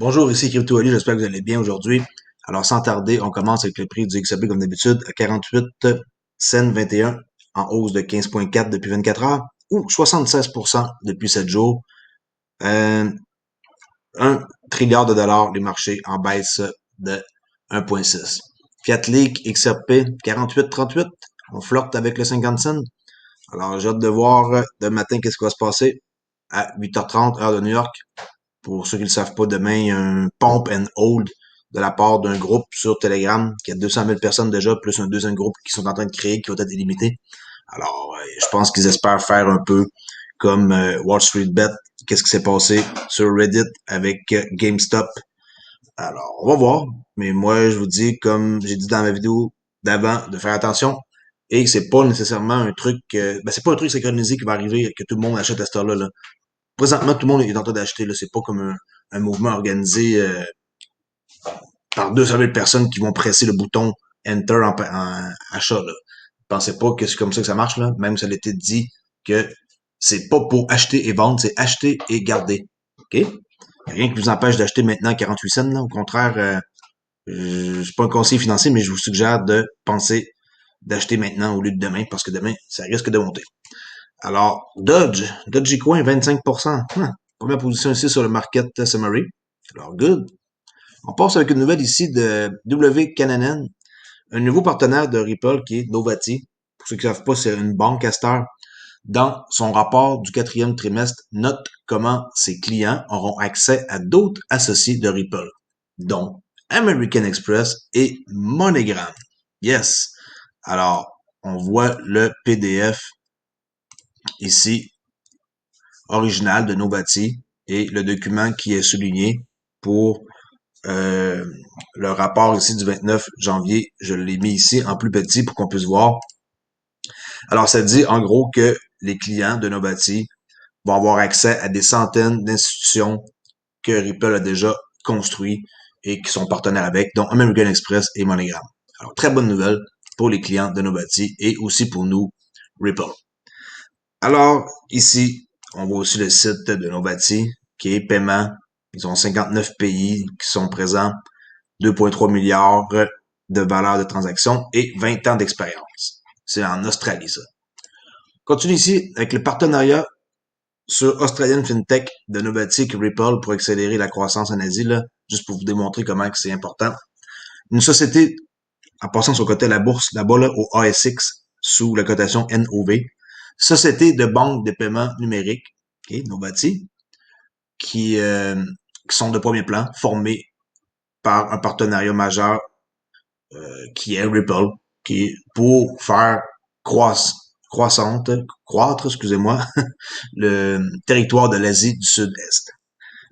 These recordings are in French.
Bonjour, ici Crypto Ali, j'espère que vous allez bien aujourd'hui. Alors, sans tarder, on commence avec le prix du XRP comme d'habitude à 48 cents 21 en hausse de 15,4 depuis 24 heures ou 76% depuis 7 jours. 1 trilliard de dollars, les marchés en baisse de 1,6. Fiat League XRP 48,38, on flirte avec le 50 cents. Alors, j'ai hâte de voir demain matin qu'est-ce qui va se passer à 8h30 heure de New York. Pour ceux qui ne le savent pas, demain, il y a un pump and hold de la part d'un groupe sur Telegram qui a 200 000 personnes déjà, plus un deuxième groupe qui sont en train de créer, qui va être illimité. Alors, je pense qu'ils espèrent faire un peu comme Wall Street Bet. Qu'est-ce qui s'est passé sur Reddit avec GameStop? Alors, on va voir. Mais moi, je vous dis, comme j'ai dit dans ma vidéo d'avant, de faire attention. Et que c'est pas nécessairement un truc, c'est pas un truc synchronisé qui va arriver, que tout le monde achète à cette heure-là. Là. Présentement, tout le monde est en train d'acheter. Là, c'est pas comme un mouvement organisé par 200 000 personnes qui vont presser le bouton Enter en achat. Là. Pensez pas que c'est comme ça que ça marche. Là. Même ça a été dit que c'est pas pour acheter et vendre, c'est acheter et garder. OK? Rien qui vous empêche d'acheter maintenant 48 cents. Là. Au contraire, je suis pas un conseiller financier, mais je vous suggère de penser d'acheter maintenant au lieu de demain, parce que demain, ça risque de monter. Alors, Dogecoin, 25%. Première position ici sur le market summary. Alors, good. On passe avec une nouvelle ici de W. Cananan, un nouveau partenaire de Ripple qui est Novati. Pour ceux qui ne savent pas, c'est une banque Castor. Dans son rapport du quatrième trimestre, note comment ses clients auront accès à d'autres associés de Ripple, dont American Express et MoneyGram. Yes. Alors, on voit le PDF ici, original de Novati, et le document qui est souligné pour euh, le rapport ici du 29 janvier. Je l'ai mis ici en plus petit pour qu'on puisse voir. Alors, ça dit en gros que les clients de Novati vont avoir accès à des centaines d'institutions que Ripple a déjà construites et qui sont partenaires avec, dont American Express et MoneyGram. Alors, très bonne nouvelle pour les clients de Novati et aussi pour nous, Ripple. Alors, ici, on voit aussi le site de Novati, qui est paiement. Ils ont 59 pays qui sont présents, 2,3 milliards de valeur de transaction et 20 ans d'expérience. C'est en Australie, ça. Continue ici avec le partenariat sur Australian FinTech de Novati et Ripple pour accélérer la croissance en Asie, là, juste pour vous démontrer comment c'est important. Une société, en passant sur le côté de la bourse, là-bas, là, au ASX, sous la cotation NOV, Société de banque de paiement numérique, okay, Novati, qui sont de premier plan, formés par un partenariat majeur qui est Ripple, qui est pour faire croître, excusez-moi, le territoire de l'Asie du Sud-Est.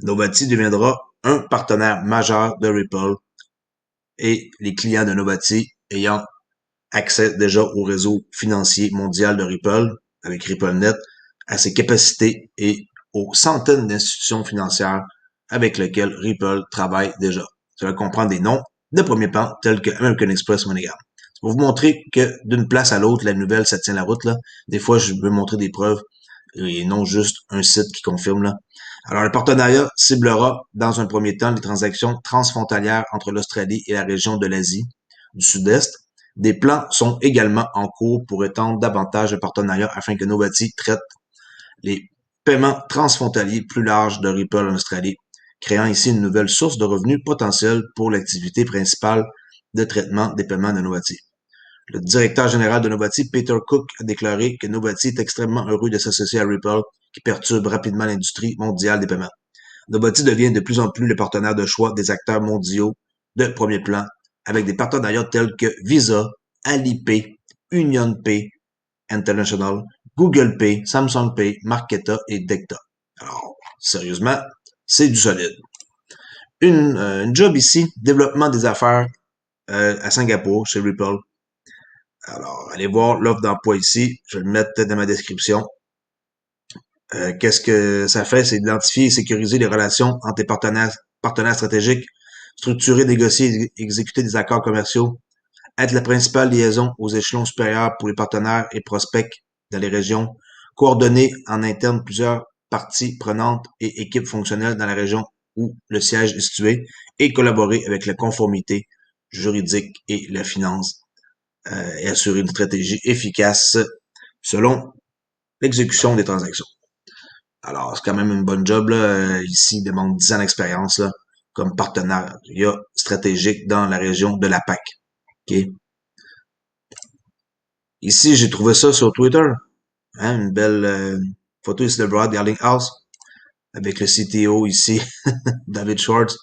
Novati deviendra un partenaire majeur de Ripple et les clients de Novati ayant accès déjà au réseau financier mondial de Ripple, avec RippleNet, à ses capacités et aux centaines d'institutions financières avec lesquelles Ripple travaille déjà. Cela comprend des noms de premier plan tels que American Express, MoneyGram. Pour vous montrer que d'une place à l'autre, la nouvelle, ça tient la route, là. Des fois, je veux montrer des preuves et non juste un site qui confirme, là. Alors, le partenariat ciblera, dans un premier temps, les transactions transfrontalières entre l'Australie et la région de l'Asie du Sud-Est. Des plans sont également en cours pour étendre davantage le partenariat afin que Novati traite les paiements transfrontaliers plus larges de Ripple en Australie, créant ici une nouvelle source de revenus potentielle pour l'activité principale de traitement des paiements de Novati. Le directeur général de Novati, Peter Cook, a déclaré que Novati est extrêmement heureux de s'associer à Ripple, qui perturbe rapidement l'industrie mondiale des paiements. Novati devient de plus en plus le partenaire de choix des acteurs mondiaux de premier plan, avec des partenariats tels que Visa, Alipay, UnionPay International, Google Pay, Samsung Pay, Marqeta et Decta. Alors, sérieusement, c'est du solide. Une job ici, développement des affaires à Singapour, chez Ripple. Alors, allez voir l'offre d'emploi ici. Je vais le mettre dans ma description. Qu'est-ce que ça fait? C'est identifier et sécuriser les relations entre tes partenaires stratégiques, structurer, négocier et exécuter des accords commerciaux, être la principale liaison aux échelons supérieurs pour les partenaires et prospects dans les régions, coordonner en interne plusieurs parties prenantes et équipes fonctionnelles dans la région où le siège est situé et collaborer avec la conformité juridique et la finance et assurer une stratégie efficace selon l'exécution des transactions. Alors, c'est quand même une bonne job, là. Ici, il demande 10 ans d'expérience, là, comme partenaire stratégique dans la région de la PAC. OK? Ici, j'ai trouvé ça sur Twitter. Hein, une belle photo ici de Brad Garlinghouse avec le CTO ici, David Schwartz.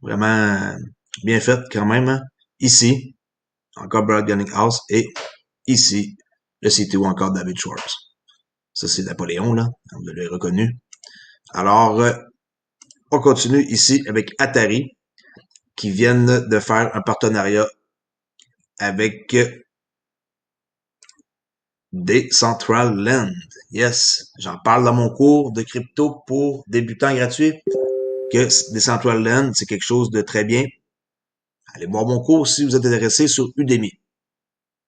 Vraiment bien fait quand même. Hein. Ici, encore Brad Garlinghouse et ici, le CTO encore David Schwartz. Ça, c'est Napoléon, là. On l'a reconnu. Alors, on continue ici avec Atari, qui viennent de faire un partenariat avec Decentraland. Yes, j'en parle dans mon cours de crypto pour débutants gratuits, que Decentraland, c'est quelque chose de très bien. Allez voir mon cours si vous êtes intéressé sur Udemy.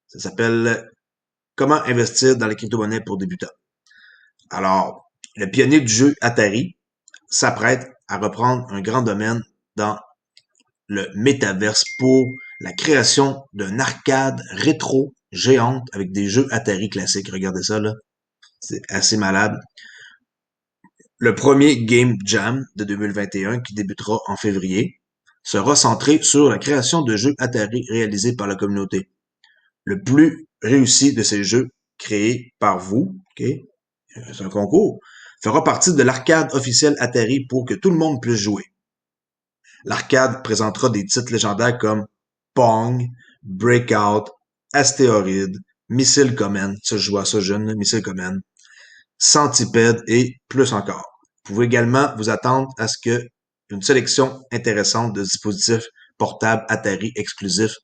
Ça s'appelle Comment investir dans les crypto-monnaies pour débutants. Alors, le pionnier du jeu Atari s'apprête à reprendre un grand domaine dans le métaverse pour la création d'un arcade rétro géante avec des jeux Atari classiques. Regardez ça, là. C'est assez malade. Le premier Game Jam de 2021, qui débutera en février, sera centré sur la création de jeux Atari réalisés par la communauté. Le plus réussi de ces jeux créés par vous, ok, c'est un concours, fera partie de l'arcade officielle Atari pour que tout le monde puisse jouer. L'arcade présentera des titres légendaires comme Pong, Breakout, Astéroïde, Missile Command, ça je joue à ça jeune, Missile Command, Centipede et plus encore. Vous pouvez également vous attendre à ce que une sélection intéressante de dispositifs portables Atari exclusifs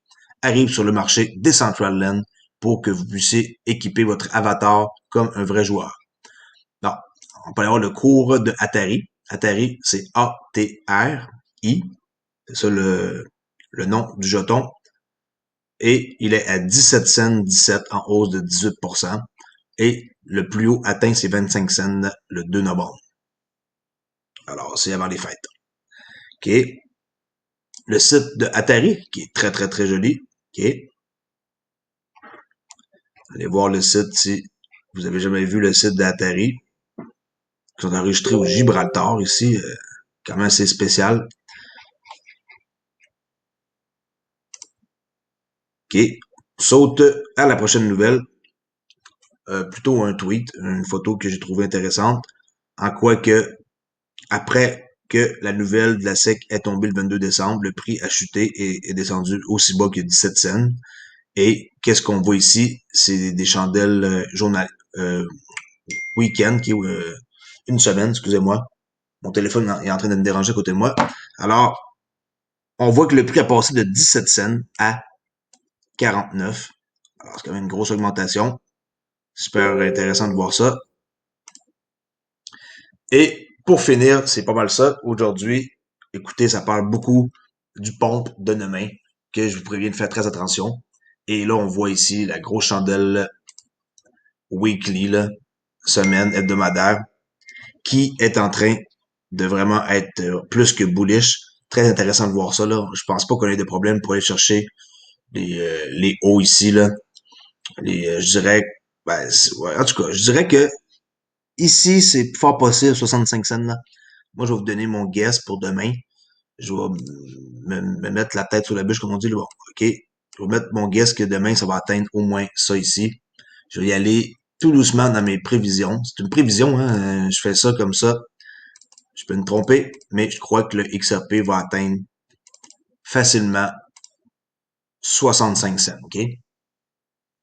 arrive sur le marché Decentraland pour que vous puissiez équiper votre avatar comme un vrai joueur. Non, on peut aller voir le cours de Atari. Atari, c'est A-T-R-I. C'est ça le nom du jeton. Et il est à 17 cents 17 en hausse de 18%. Et le plus haut atteint ses 25 cents le 2 novembre. Alors, c'est avant les fêtes. OK. Le site de Atari, qui est très, très, très joli. OK. Allez voir le site si vous avez jamais vu le site d'Atari. Ils sont enregistrés au Gibraltar ici. Quand même assez spécial. OK. Saute à la prochaine nouvelle. Plutôt un tweet, une photo que j'ai trouvée intéressante. En quoi que, après que la nouvelle de la SEC est tombée le 22 décembre, le prix a chuté et est descendu aussi bas que 17 cents. Et qu'est-ce qu'on voit ici? C'est des chandelles week-end, qui est une semaine, excusez-moi. Mon téléphone est en train de me déranger à côté de moi. Alors, on voit que le prix a passé de 17 cents à 49. Alors, c'est quand même une grosse augmentation. Super intéressant de voir ça. Et pour finir, c'est pas mal ça. Aujourd'hui, écoutez, ça parle beaucoup du pompe de demain, que je vous préviens de faire très attention. Et là, on voit ici la grosse chandelle weekly, là, semaine, hebdomadaire, qui est en train de vraiment être plus que bullish. Très intéressant de voir ça, là. Je pense pas qu'on ait des problèmes pour aller chercher les hauts ici, là. Je dirais, ben, ouais, en tout cas, je dirais que ici, c'est fort possible, 65 cents, là. Moi, je vais vous donner mon guess pour demain. Je vais me mettre la tête sur la bûche, comme on dit. Là. Bon, OK. Je vais mettre mon guess que demain, ça va atteindre au moins ça ici. Je vais y aller tout doucement dans mes prévisions. C'est une prévision, hein. Je fais ça comme ça. Je peux me tromper, mais je crois que le XRP va atteindre facilement 65 cents, OK?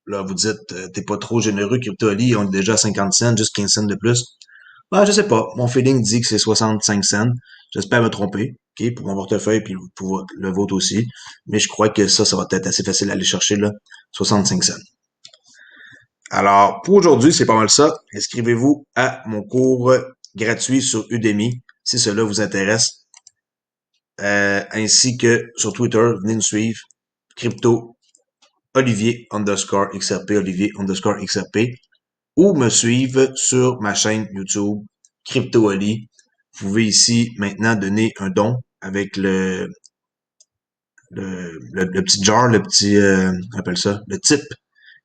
Là, vous dites, t'es pas trop généreux, CryptoAli, on est déjà à 50 cents, juste 15 cents de plus. Ben, je sais pas. Mon feeling dit que c'est 65 cents. J'espère me tromper, OK, pour mon portefeuille puis pour le vôtre aussi. Mais je crois que ça va être assez facile à aller chercher, là. 65 cents. Alors, pour aujourd'hui, c'est pas mal ça. Inscrivez-vous à mon cours gratuit sur Udemy, si cela vous intéresse. Ainsi que sur Twitter, venez nous suivre. Crypto Olivier _ XRP, Olivier _ XRP. Ou me suivre sur ma chaîne YouTube, CryptoOli. pouvez ici maintenant donner un don avec le petit jar, le petit, on appelle ça, le tip,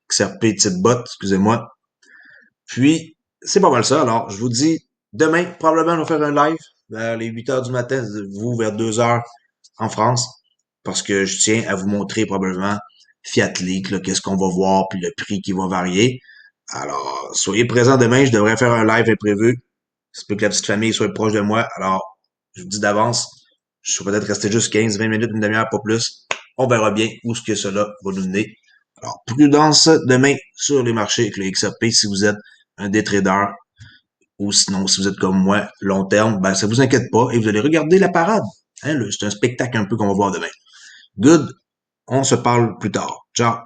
XRP type bot, excusez-moi. Puis, c'est pas mal ça. Alors, je vous dis, demain, probablement, on va faire un live vers les 8 heures du matin, vous, vers 2 heures en France, parce que je tiens à vous montrer probablement Fiat Leak, là, qu'est-ce qu'on va voir, puis le prix qui va varier. Alors, soyez présents demain, je devrais faire un live imprévu. C'est peut que la petite famille soit proche de moi. Alors, je vous dis d'avance, je vais peut-être rester juste 15-20 minutes, une demi-heure, pas plus. On verra bien où ce que cela va nous mener. Alors, prudence demain sur les marchés avec le XRP si vous êtes un day trader ou sinon, si vous êtes comme moi, long terme, ben, ça vous inquiète pas et vous allez regarder la parade. Hein, c'est un spectacle un peu qu'on va voir demain. Good. On se parle plus tard. Ciao.